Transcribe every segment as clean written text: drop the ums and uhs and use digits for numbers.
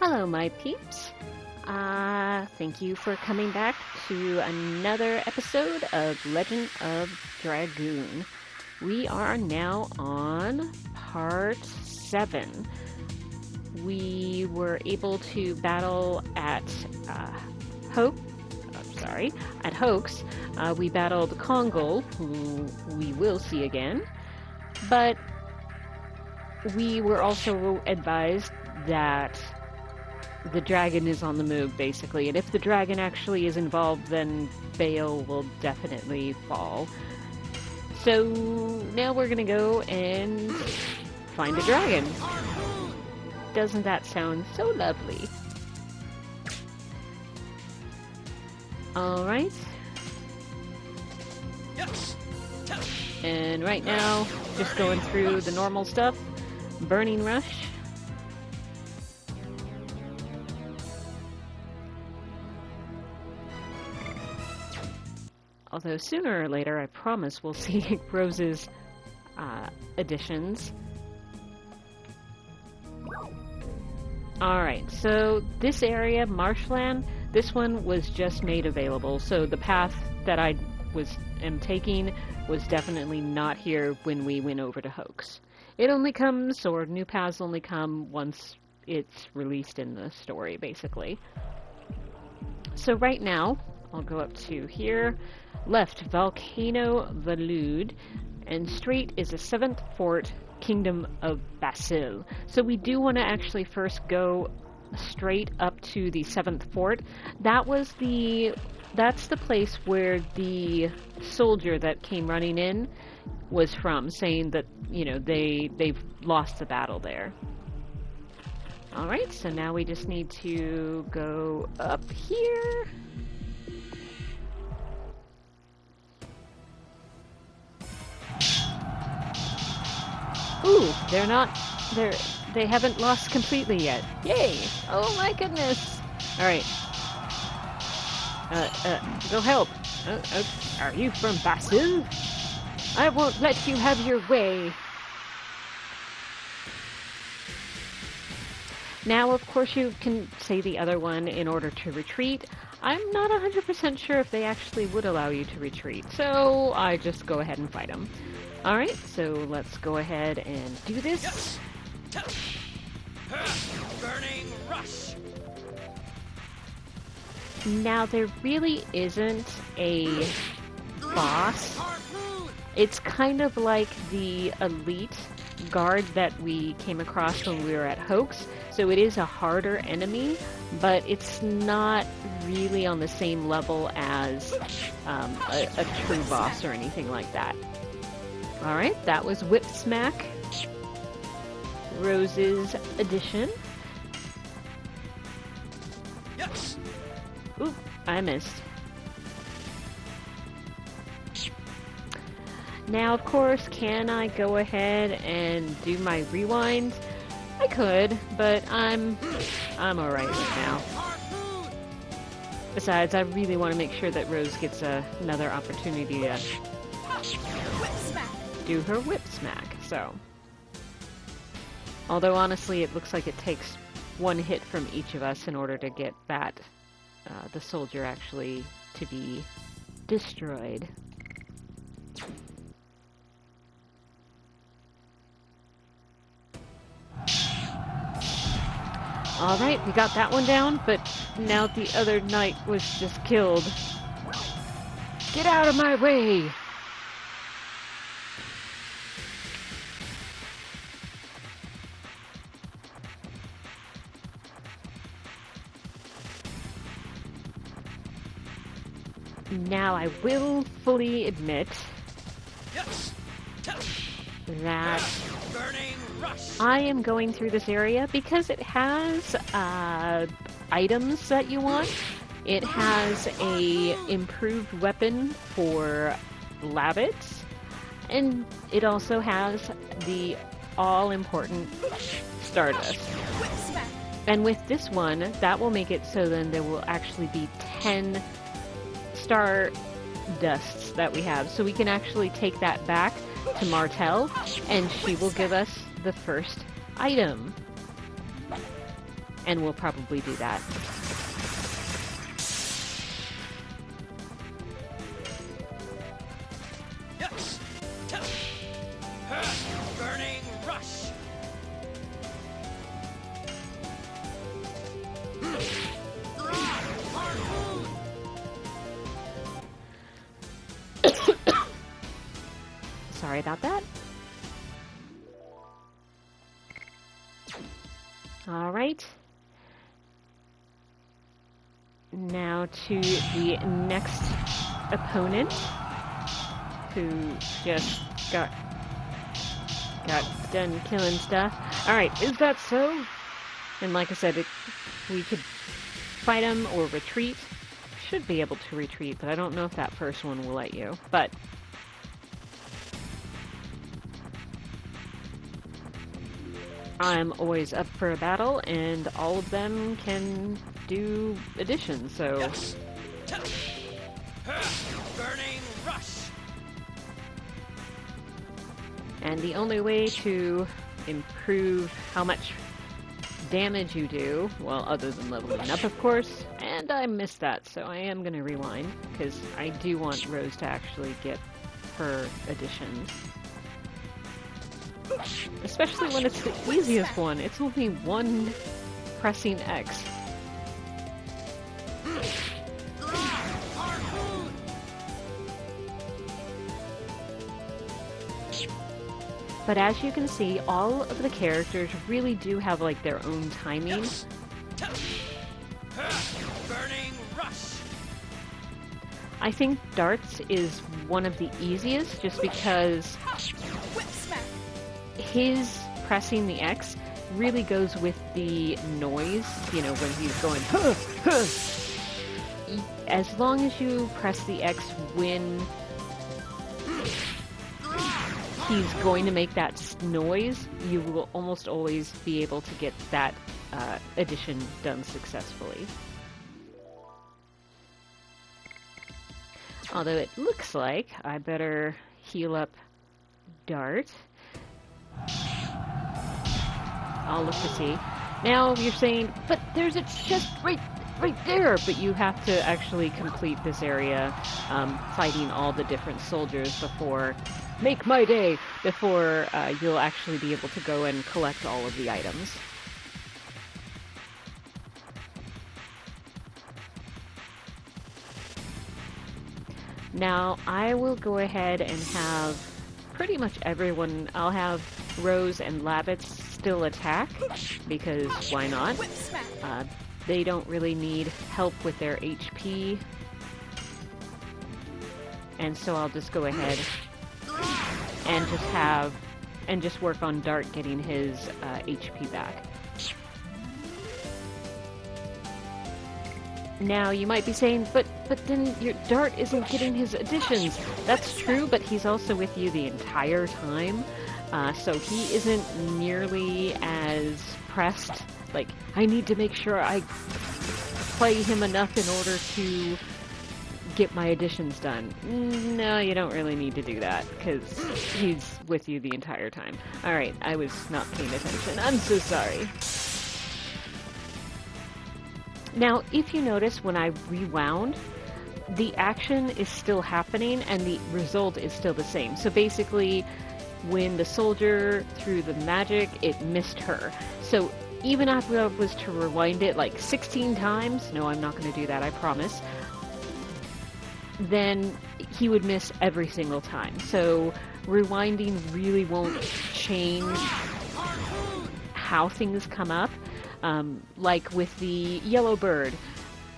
Hello, my peeps. Thank you for coming back to another episode of Legend of Dragoon. We are now on part 7. We were able to battle at Hoax. We battled Kongol, who we will see again, but we were also advised that the dragon is on the move, basically, and if the dragon actually is involved, then Baal will definitely fall. So now we're gonna go and find a dragon. Doesn't that sound so lovely? Alright. And right now, just going through the normal stuff. Burning Rush. Although sooner or later, I promise we'll see Rose's additions. Alright, so this area, Marshland, this one was just made available. So the path that I am taking was definitely not here when we went over to Hoax. It only comes, or new paths only come once it's released in the story, basically. So right now, I'll go up to here. Left, Volcano Valud, and straight is the 7th Fort, Kingdom of Basil. So we do want to actually first go straight up to the 7th Fort. That's the place where the soldier that came running in was from, saying that, you know, they've lost the battle there. Alright, so now we just need to go up here. Ooh, they haven't lost completely yet. Yay! Oh my goodness! Alright. Go help. Are you from Basil? I won't let you have your way. Now, of course, you can say the other one in order to retreat. I'm not 100% sure if they actually would allow you to retreat, so I just go ahead and fight them. Alright, so let's go ahead and do this. Burning Rush. Now, there really isn't a boss. It's kind of like the elite guard that we came across when we were at Hoax. So it is a harder enemy, but it's not really on the same level as a true boss or anything like that. Alright, that was Whip Smack, Rose's addition. Yes. Oop, I missed. Now, of course, can I go ahead and do my rewind? I could, but I'm alright right now. Besides, I really want to make sure that Rose gets another opportunity to do her whip smack, so. Although, honestly, it looks like it takes one hit from each of us in order to get that, the soldier actually to be destroyed. Alright, we got that one down, but now the other knight was just killed. Get out of my way! Now I will fully admit that I am going through this area because it has items that you want. It has a improved weapon for Labbits, and it also has the all-important Stardust. And with this one, that will make it so then there will actually be 10 Star Dusts that we have. So we can actually take that back to Martel, and she will give us the first item. and we'll probably do that. Yes. Burning rush. Sorry about that. All right. Now to the next opponent, who just got done killing stuff. All right, is that so? And like I said, we could fight him or retreat. Should be able to retreat, but I don't know if that first one will let you. But I'm always up for a battle, and all of them can do additions, so... Yes. Burning rush. And the only way to improve how much damage you do, well, other than leveling up, of course, and I missed that, so I am going to rewind, because I do want Rose to actually get her additions. Especially when it's the easiest one. It's only one pressing X. But as you can see, all of the characters really do have like their own timing. Burning rush. I think darts is one of the easiest just because his pressing the X really goes with the noise, you know, when he's going, huh, huh. As long as you press the X when he's going to make that noise, you will almost always be able to get that addition done successfully. Although it looks like I better heal up Dart. I'll look to see. Now you're saying, but there's a chest right there! But you have to actually complete this area, fighting all the different soldiers before... Make my day! Before you'll actually be able to go and collect all of the items. Now, I will go ahead and have pretty much everyone... I'll have Rose and Labbits still attack, because why not? They don't really need help with their HP. And so I'll just go ahead and just work on Dart getting his HP back. Now, you might be saying, but then your Dart isn't getting his additions. That's true, but he's also with you the entire time. So he isn't nearly as pressed. Like, I need to make sure I play him enough in order to get my additions done. No, you don't really need to do that, because he's with you the entire time. Alright, I was not paying attention. I'm so sorry. Now, if you notice, when I rewound, the action is still happening and the result is still the same. So basically, when the soldier threw the magic, it missed her. So even if I was to rewind it like 16 times, no, I'm not going to do that, I promise, then he would miss every single time. So rewinding really won't change how things come up. Like with the yellow bird,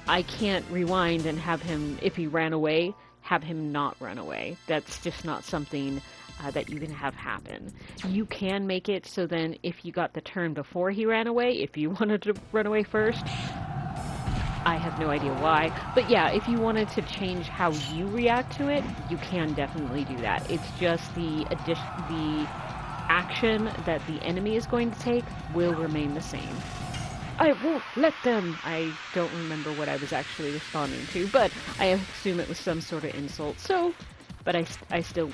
I can't rewind and have him, if he ran away, have him not run away. That's just not something that you can have happen. You can make it so then if you got the turn before he ran away, if you wanted to run away first, I have no idea why. But yeah, if you wanted to change how you react to it, you can definitely do that. It's just the action that the enemy is going to take will remain the same. I won't let them! I don't remember what I was actually responding to, but I assume it was some sort of insult, so but I still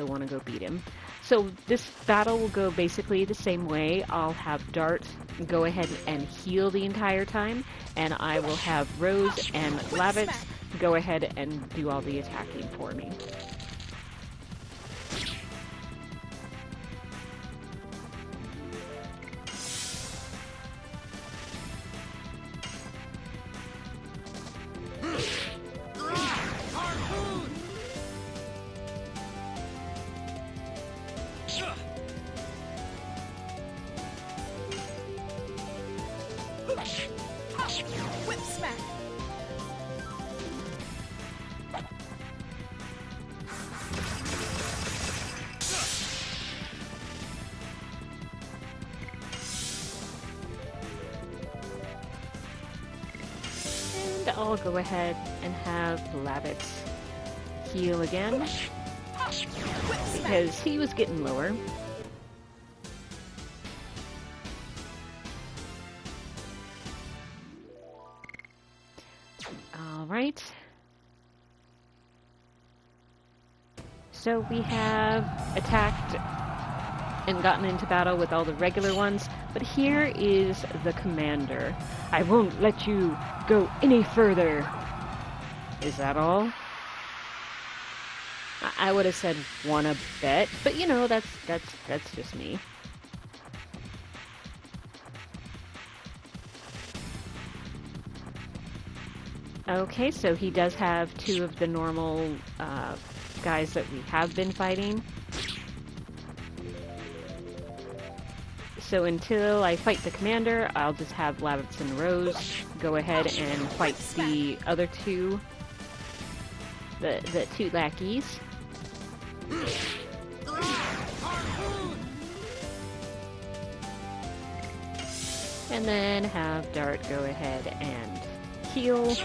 want to go beat him. So this battle will go basically the same way. I'll have Dart go ahead and heal the entire time, and I will have Rose and Lavitz go ahead and do all the attacking for me. Whip smack. And I'll go ahead and have Lavitz heal again, because he was getting lower. Alright. So we have attacked and gotten into battle with all the regular ones, but here is the commander. I won't let you go any further. Is that all? I would have said wanna bet, but you know, that's just me. Okay, so he does have two of the normal guys that we have been fighting. So until I fight the commander, I'll just have Lavitz and Rose go ahead and fight the other two, the two lackeys. And then have Dart go ahead and heal.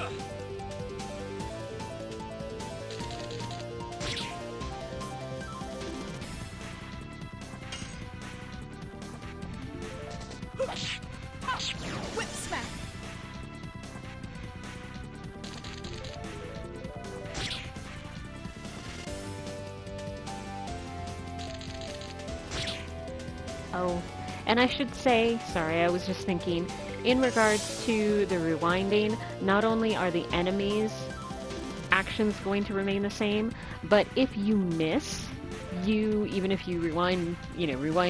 Whip smack. Oh, and I should say, sorry, I was just thinking, in regards to the rewinding, not only are the enemies' actions going to remain the same, but if you miss, even if you rewind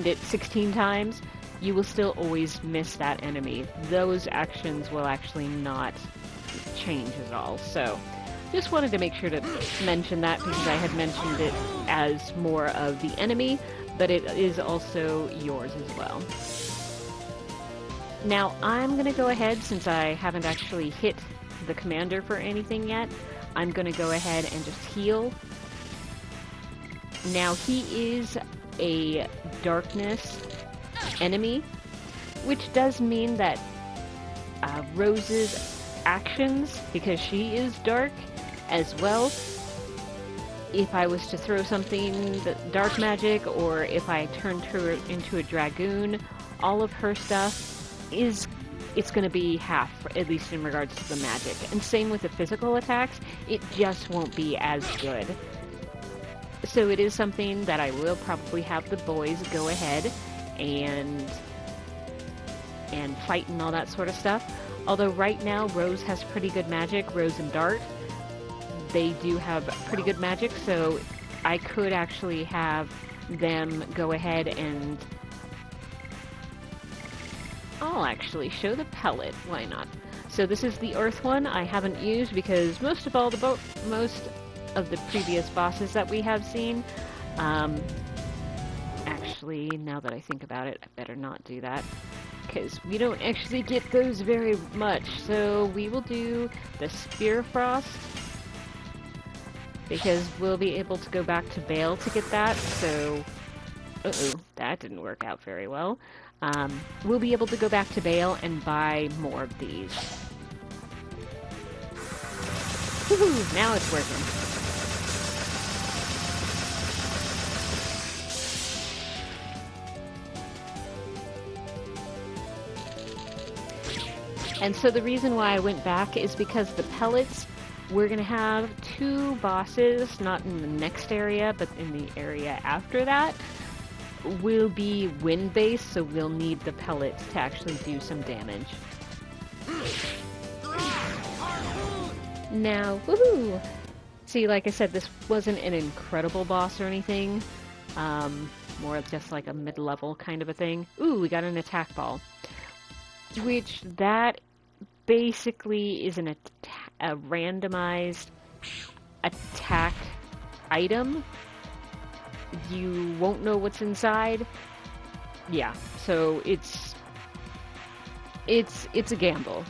it 16 times, you will still always miss that enemy. Those actions will actually not change at all. So, just wanted to make sure to mention that, because I had mentioned it as more of the enemy, but it is also yours as well. Now, I'm going to go ahead, since I haven't actually hit the commander for anything yet, I'm going to go ahead and just heal. Now, he is a darkness enemy, which does mean that Rose's actions, because she is dark as well, if I was to throw something, dark magic, or if I turned her into a Dragoon, all of her stuff it's going to be half, at least in regards to the magic. And same with the physical attacks, it just won't be as good. So it is something that I will probably have the boys go ahead and fight and all that sort of stuff. Although right now Rose has pretty good magic, Rose and Dart. They do have pretty good magic, so I could actually have them go ahead and I'll actually show the pellet. Why not? So this is the earth one I haven't used because most of the previous bosses that we have seen, actually, now that I think about it, I better not do that, because we don't actually get those very much. So we will do the Spear Frost, because we'll be able to go back to Vale to get that. So, uh-oh, that didn't work out very well. We'll be able to go back to Vale and buy more of these. Woohoo! Now it's working. And so the reason why I went back is because the pellets, we're going to have 2 bosses, not in the next area, but in the area after that, will be wind-based, so we'll need the pellets to actually do some damage. Now, woohoo! See, like I said, this wasn't an incredible boss or anything. More just like a mid-level kind of a thing. Ooh, we got an attack ball. Which, that basically is a randomized attack item. You won't know what's inside. Yeah, so it's a gamble.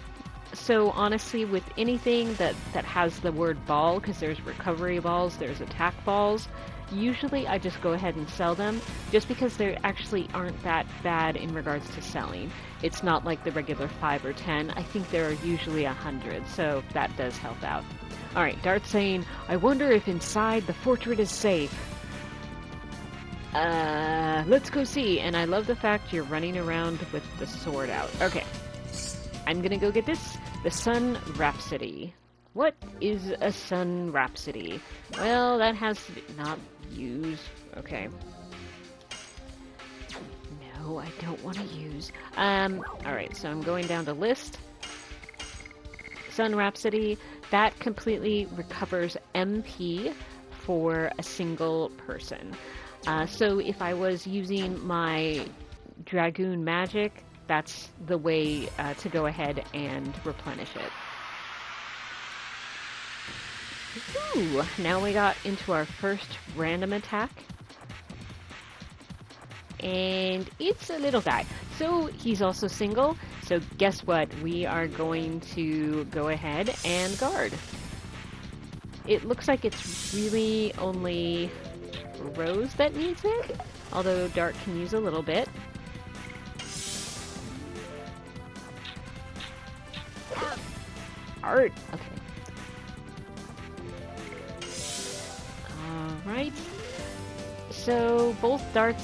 So honestly, with anything that has the word ball, because there's recovery balls, there's attack balls, usually I just go ahead and sell them, just because they actually aren't that bad in regards to selling. It's not like the regular 5 or 10. I think there are usually 100, so that does help out. Alright, Dart's saying, I wonder if inside the fortress is safe. Let's go see. And I love the fact you're running around with the sword out. Okay. I'm gonna go get this. The Sun Rhapsody. What is a Sun Rhapsody? Well, that has to be not use. Okay. No, I don't want to use. Alright, so I'm going down to list. Sun Rhapsody. That completely recovers MP for a single person. So if I was using my Dragoon magic, that's the way to go ahead and replenish it. Ooh, now we got into our first random attack. And it's a little guy. So he's also single. So guess what? We are going to go ahead and guard. It looks like it's really only Rose that needs it, although Dart can use a little bit. Art. Okay. Alright. So both Dart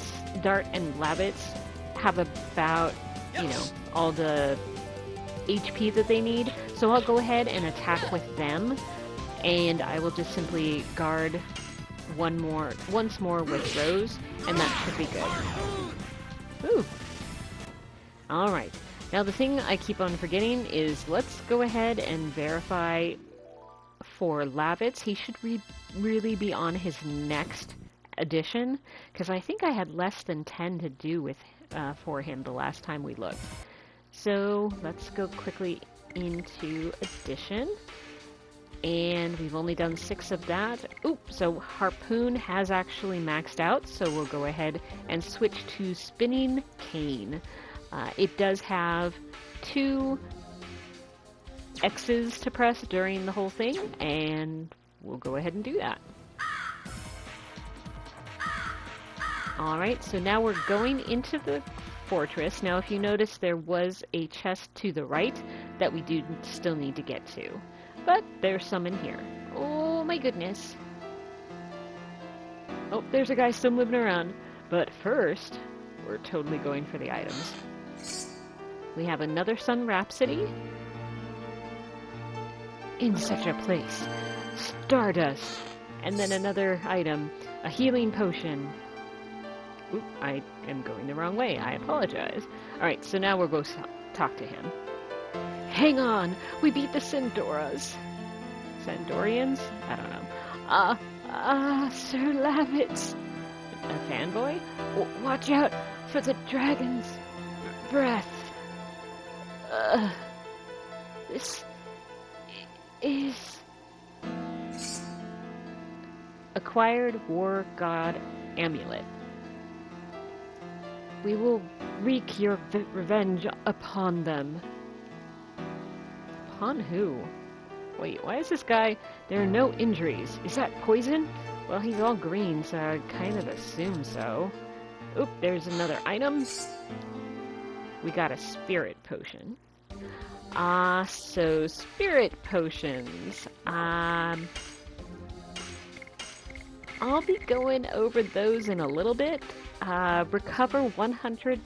and Labbits have about, you know, all the HP that they need. So I'll go ahead and attack with them, and I will just simply guard once more with Rose, and that should be good. Ooh. Alright. Now the thing I keep on forgetting is let's go ahead and verify for Labbits. He should really be on his next edition, because I think I had less than 10 to do with for him the last time we looked. So let's go quickly into edition. And we've only done 6 of that. Oop, so Harpoon has actually maxed out, so we'll go ahead and switch to Spinning Cane. It does have 2 X's to press during the whole thing, and we'll go ahead and do that. Alright, so now we're going into the fortress. Now if you notice, there was a chest to the right that we do still need to get to. But there's some in here. Oh my goodness. Oh, there's a guy still moving around. But first, we're totally going for the items. We have another Sun Rhapsody. In such a place. Stardust. And then another item. A healing potion. Oop, I am going the wrong way. I apologize. Alright, so now we'll go talk to him. Hang on! We beat the Sandoras. Sandorians? I don't know. Sir Labbits. A fanboy? Watch out for the dragon's breath. This is... Acquired War God Amulet. We will wreak your revenge upon them. Upon who? Wait, why is this guy... There are no injuries. Is that poison? Well, he's all green, so I kind of assume so. Oop, there's another item. We got a spirit potion. So spirit potions. I'll be going over those in a little bit. Recover 100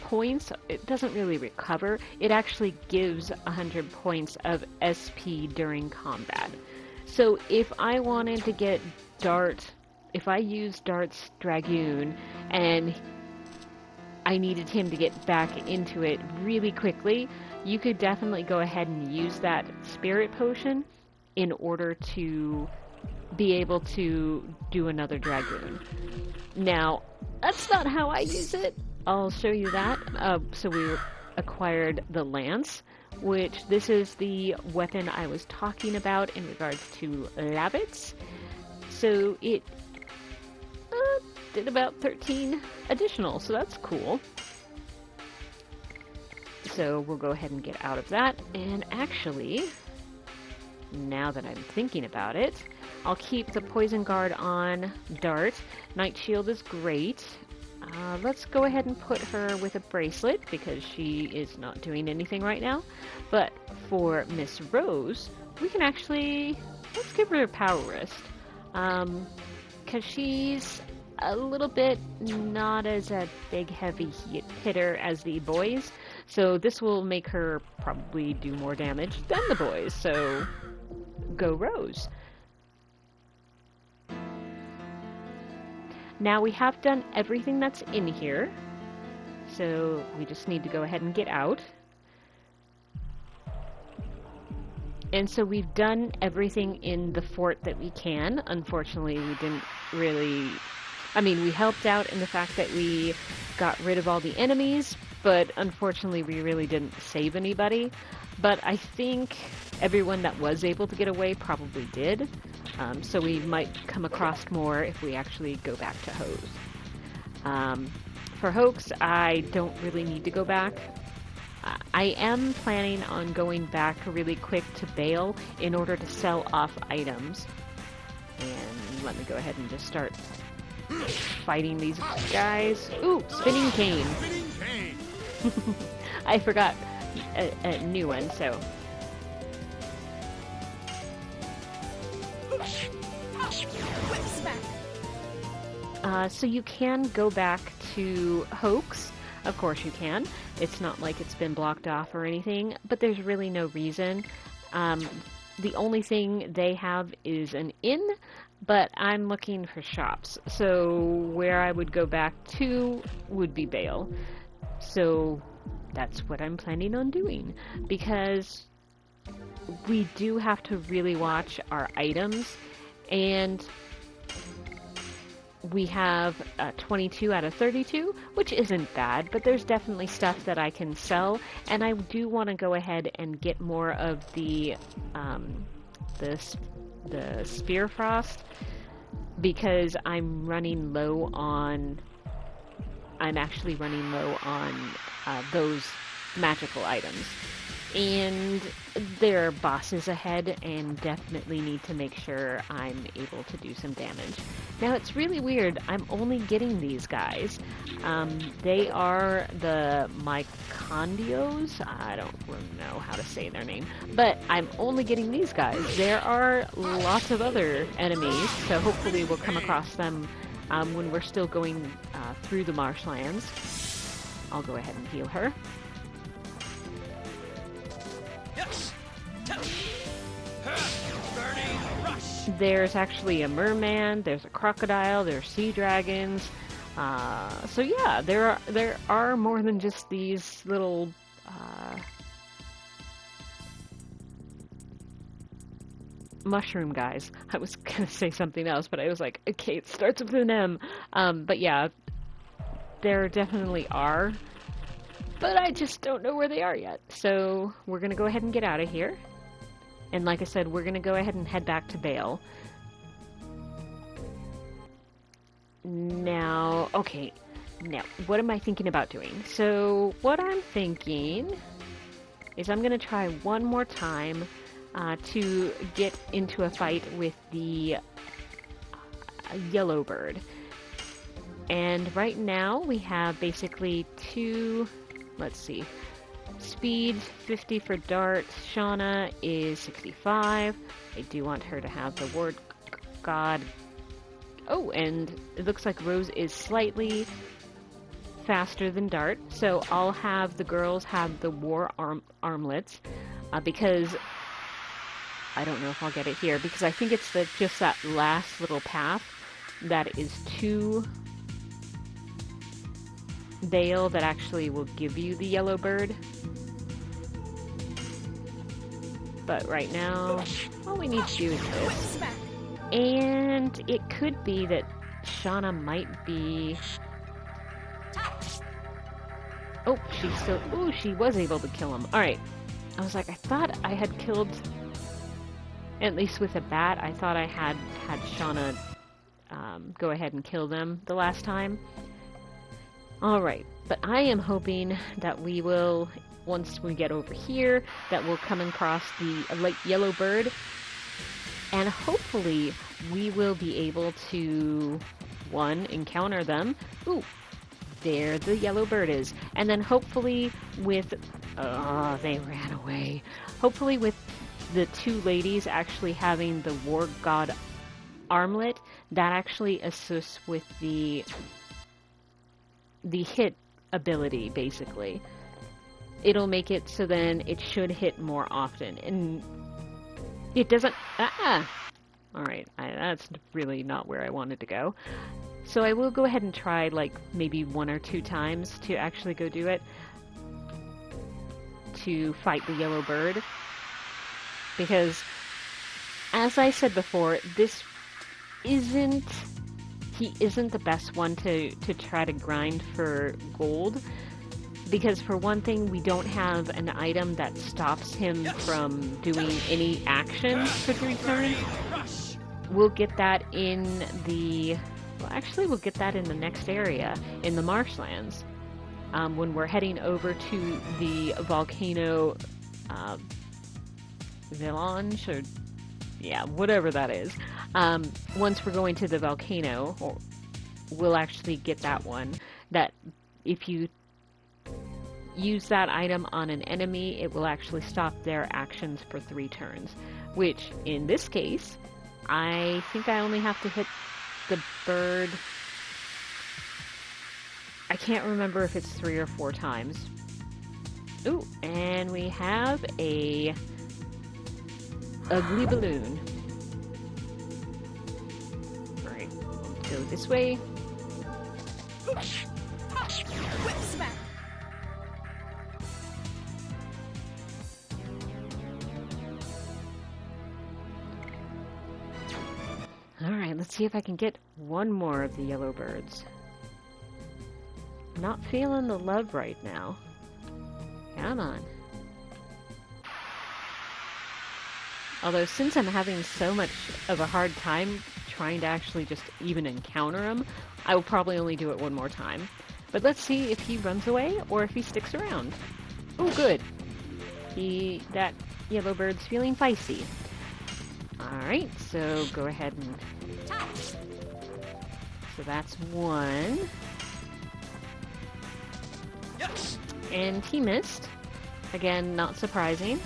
points. It doesn't really recover. It actually gives 100 points of SP during combat. So if I wanted to get Dart, if I used Dart's Dragoon and I needed him to get back into it really quickly, you could definitely go ahead and use that Spirit Potion in order to be able to do another Dragoon. Now, that's not how I use it. I'll show you that. So we acquired the Lance, which this is the weapon I was talking about in regards to Labbits. So it did about 13 additional, so that's cool. So we'll go ahead and get out of that, and actually, now that I'm thinking about it, I'll keep the Poison Guard on Dart. Night Shield is great. Let's go ahead and put her with a bracelet, because she is not doing anything right now. But for Miss Rose, we can actually, let's give her a Power Wrist. Because she's a little bit not as a big heavy hitter as the boys, so this will make her probably do more damage than the boys, so go Rose. Now we have done everything that's in here, so we just need to go ahead and get out. And so we've done everything in the fort that we can. Unfortunately, we didn't really... I mean, we helped out in the fact that we got rid of all the enemies, but unfortunately we really didn't save anybody. But I think everyone that was able to get away probably did. So we might come across more if we actually go back to Hoax. For Hoax, I don't really need to go back. I am planning on going back really quick to Bale in order to sell off items. And let me go ahead and just start fighting these guys. Ooh, Spinning Cane. I forgot a new one, so. Whip smack. So you can go back to Hoax. Of course you can. It's not like it's been blocked off or anything, but there's really no reason. The only thing they have is an inn, but I'm looking for shops. So where I would go back to would be Bale. So that's what I'm planning on doing, because we do have to really watch our items, and we have 22 out of 32, which isn't bad, but there's definitely stuff that I can sell, and I do want to go ahead and get more of the Spear Frost, because I'm actually running low on those magical items. And there are bosses ahead, and definitely need to make sure I'm able to do some damage. Now, it's really weird. I'm only getting these guys. They are the Mycondios. I don't know how to say their name, but I'm only getting these guys. There are lots of other enemies, so hopefully we'll come across them when we're still going through the Marshlands. I'll go ahead and heal her. Yes. Burning rush. There's actually a merman, there's a crocodile, there's sea dragons. So yeah, there are more than just these little mushroom guys. I was gonna say something else, but I was like, okay, it starts with an M. But yeah, there definitely are. But I just don't know where they are yet. So we're going to go ahead and get out of here. And like I said, we're going to go ahead and head back to Bale. Now, okay. Now, what am I thinking about doing? So what I'm thinking is I'm going to try one more time to get into a fight with the yellow bird. And right now we have basically two... Let's see. Speed 50 for Dart. Shauna is 65. I do want her to have the Ward God. Oh, and it looks like Rose is slightly faster than Dart. So I'll have the girls have the War armlets because I don't know if I'll get it here, because I think it's just that last little path that is to Vale that actually will give you the yellow bird. But right now, all we need to do is this. And it could be that Shauna might be... Oh, she's still... Ooh, she was able to kill him. Alright. I was like, I thought I had killed... At least with a bat, I thought I had Shauna go ahead and kill them the last time. Alright, but I am hoping that we will, once we get over here, that we'll come across the light yellow bird, and hopefully we will be able to, one, encounter them. Ooh, there the yellow bird is. And then hopefully with, they ran away. Hopefully with the two ladies actually having the war god armlet, that actually assists with the hit ability, basically. It'll make it so then it should hit more often. And it doesn't... Alright, that's really not where I wanted to go. So I will go ahead and try, like, maybe 1 or 2 times to actually go do it. To fight the yellow bird. Because, as I said before, this isn't... He isn't the best one to try to grind for gold, because for one thing, we don't have an item that stops him from doing any action for 3 turns. We'll get that in the... Well, actually, we'll get that in the next area, in the Marshlands, when we're heading over to the volcano village, or... yeah, whatever that is. Once we're going to the volcano, we'll actually get that one. That if you use that item on an enemy, it will actually stop their actions for 3 turns. Which, in this case, I think I only have to hit the bird... I can't remember if it's 3 or 4 times. Ooh, and we have a ugly balloon. Alright, go this way. Whip smack. Alright, let's see if I can get one more of the yellow birds. Not feeling the love right now. Come on. Although, since I'm having so much of a hard time trying to actually just even encounter him, I will probably only do it 1 more time. But let's see if he runs away or if he sticks around. Oh, good. That yellow bird's feeling feisty. Alright, so go ahead and... So that's 1. Yes. And he missed. Again, not surprising.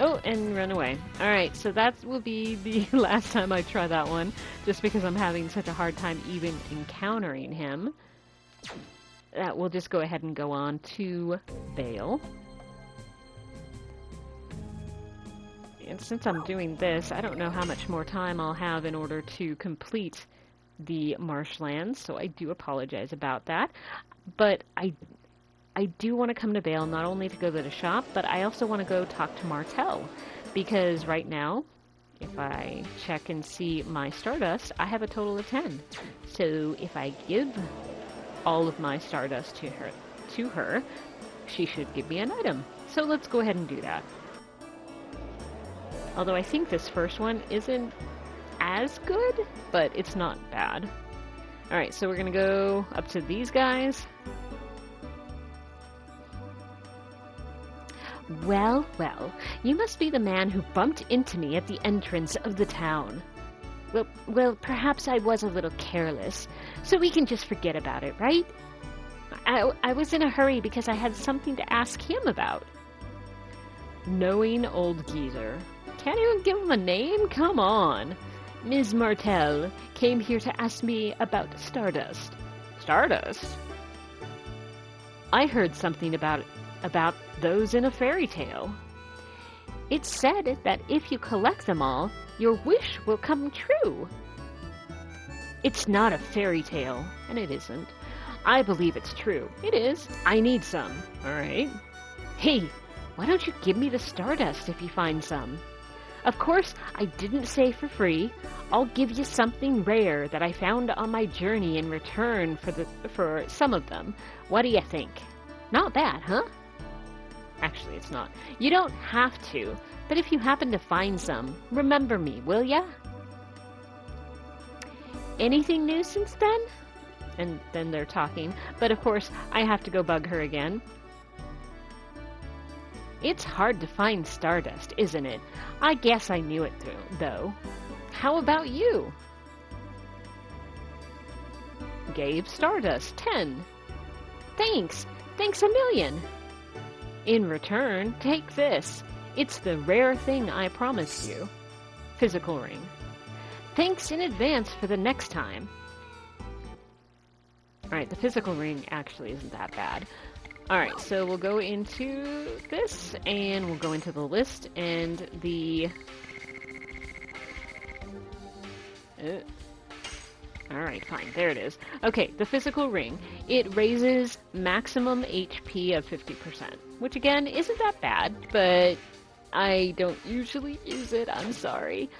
Oh, and run away. Alright, so that will be the last time I try that one, just because I'm having such a hard time even encountering him. That we'll just go ahead and go on to Vale. And since I'm doing this, I don't know how much more time I'll have in order to complete the Marshlands, so I do apologize about that. But I do want to come to Vale, not only to go to the shop, but I also want to go talk to Martel. Because right now, if I check and see my Stardust, I have a total of 10. So if I give all of my Stardust to her, she should give me an item. So let's go ahead and do that. Although I think this first one isn't as good, but it's not bad. Alright, so we're going to go up to these guys. Well, well, you must be the man who bumped into me at the entrance of the town. Well, perhaps I was a little careless, so we can just forget about it, right? I was in a hurry because I had something to ask him about. Knowing old geezer. Can't even give him a name? Come on. Ms. Martel came here to ask me about Stardust. Stardust? I heard something about those in a fairy tale. It's said that if you collect them all, your wish will come true. It's not a fairy tale, and it isn't. I believe it's true. It is. I need some. Alright. Hey, why don't you give me the stardust if you find some? Of course, I didn't say for free. I'll give you something rare that I found on my journey in return for some of them. What do you think? Not bad, huh? Actually, it's not. You don't have to, but if you happen to find some, remember me, will ya? Anything new since then? And then they're talking, but of course, I have to go bug her again. It's hard to find stardust, isn't it? I guess I knew it though. How about you? Gave stardust, 10. Thanks a million. In return, take this. It's the rare thing I promised you. Physical ring. Thanks in advance for the next time. Alright, the physical ring actually isn't that bad. Alright, so we'll go into this, and we'll go into the list, and the... Alright, fine, there it is. Okay, the physical ring. It raises maximum HP of 50%, which again, isn't that bad, but I don't usually use it, I'm sorry.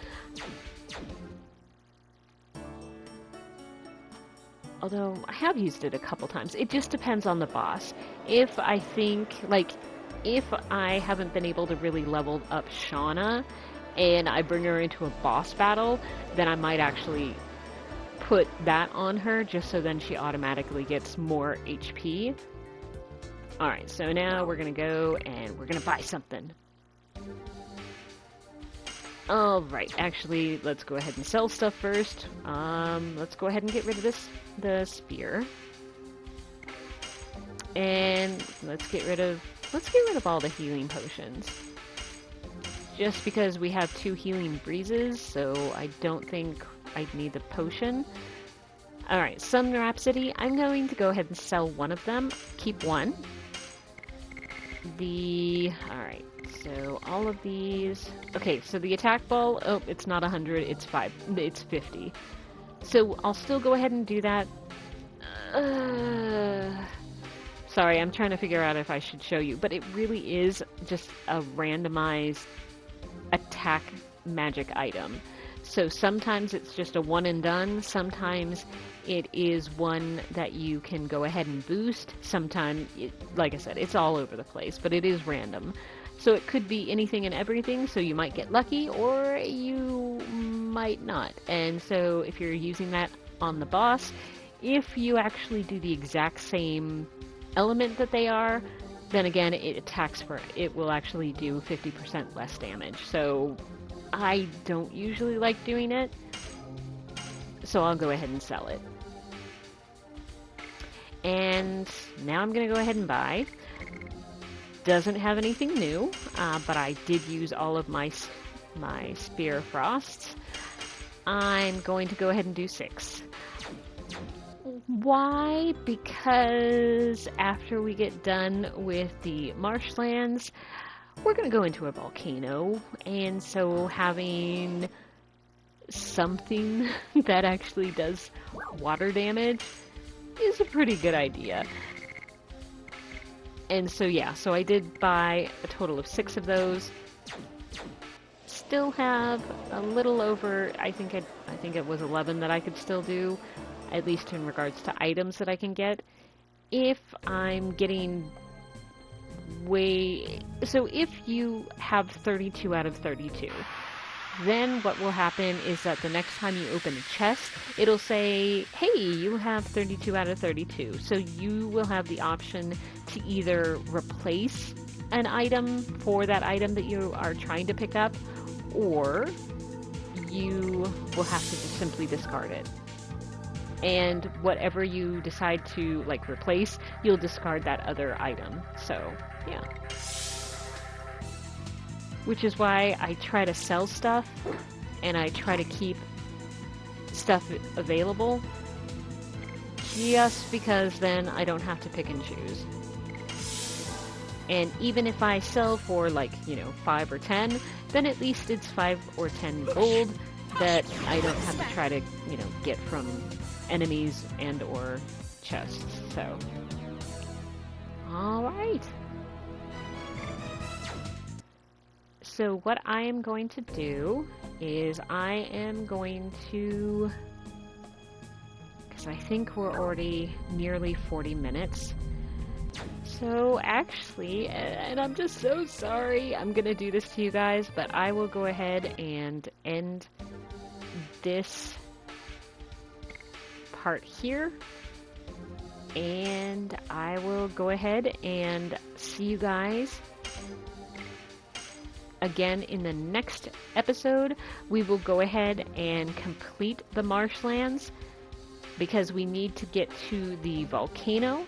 Although, I have used it a couple times. It just depends on the boss. If I think, like, if I haven't been able to really level up Shauna, and I bring her into a boss battle, then I might actually put that on her, just so then she automatically gets more HP. Alright, so now we're gonna go, and we're gonna buy something. Alright, actually, let's go ahead and sell stuff first. Let's go ahead and get rid of the spear. And let's get rid of all the healing potions. Just because we have 2 healing breezes, so I don't think I'd need the potion. Alright, Sun Rhapsody, I'm going to go ahead and sell one of them. Keep one. Alright, so all of these... Okay, so the attack ball, oh, it's not 100, it's 50. So I'll still go ahead and do that. Sorry, I'm trying to figure out if I should show you, but it really is just a randomized attack magic item. So sometimes it's just a one and done, sometimes it is one that you can go ahead and boost, sometimes, like I said, it's all over the place, but it is random. So it could be anything and everything, so you might get lucky, or you might not. And so if you're using that on the boss, if you actually do the exact same element that they are, then again, it will actually do 50% less damage. So I don't usually like doing it, so I'll go ahead and sell it. And now I'm going to go ahead and buy. Doesn't have anything new, but I did use all of my Spear Frosts. I'm going to go ahead and do 6. Why? Because after we get done with the Marshlands, we're going to go into a volcano, and so having something that actually does water damage is a pretty good idea. And so yeah, so I did buy a total of 6 of those. Still have a little over, I think it was 11 that I could still do, at least in regards to items that I can get. If I'm getting so if you have 32 out of 32, then what will happen is that the next time you open a chest, it'll say, hey, you have 32 out of 32. So you will have the option to either replace an item for that item that you are trying to pick up, or you will have to just simply discard it. And whatever you decide to, like, replace, you'll discard that other item. So, yeah. Which is why I try to sell stuff, and I try to keep stuff available, just because then I don't have to pick and choose. And even if I sell for like, 5 or 10, then at least it's 5 or 10 gold that I don't have to try to, get from enemies and or chests. So, all right. So what I am going to do is I am going to, because I think we're already nearly 40 minutes. So actually, and I'm just so sorry I'm gonna do this to you guys, but I will go ahead and end this part here, and I will go ahead and see you guys again in the next episode. We will go ahead and complete the Marshlands because we need to get to the volcano.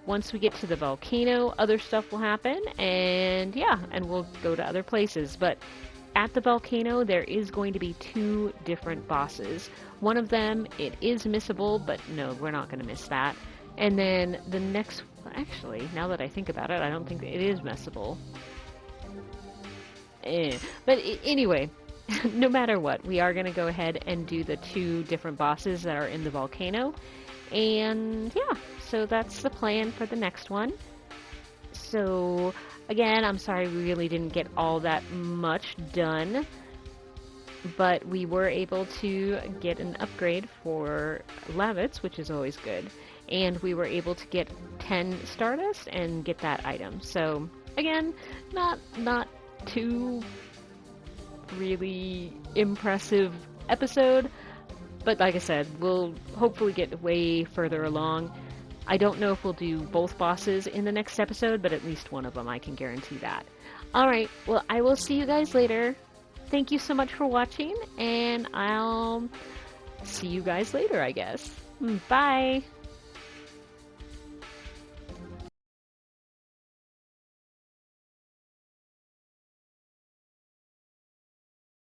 Once we get to the volcano, other stuff will happen, and yeah, and we'll go to other places. But at the volcano, there is going to be 2 different bosses. One of them, it is missable, but no, we're not going to miss that. And then the next, actually, now that I think about it, I don't think it is missable. But anyway, no matter what, we are going to go ahead and do the 2 different bosses that are in the volcano. And yeah, so that's the plan for the next one. So again, I'm sorry we really didn't get all that much done, but we were able to get an upgrade for Lavitz, which is always good. And we were able to get 10 Stardust and get that item. So again, not too really impressive episode, but like I said, we'll hopefully get way further along. I don't know if we'll do both bosses in the next episode, but at least one of them, I can guarantee that. Alright, well, I will see you guys later. Thank you so much for watching, and I'll see you guys later, I guess. Bye!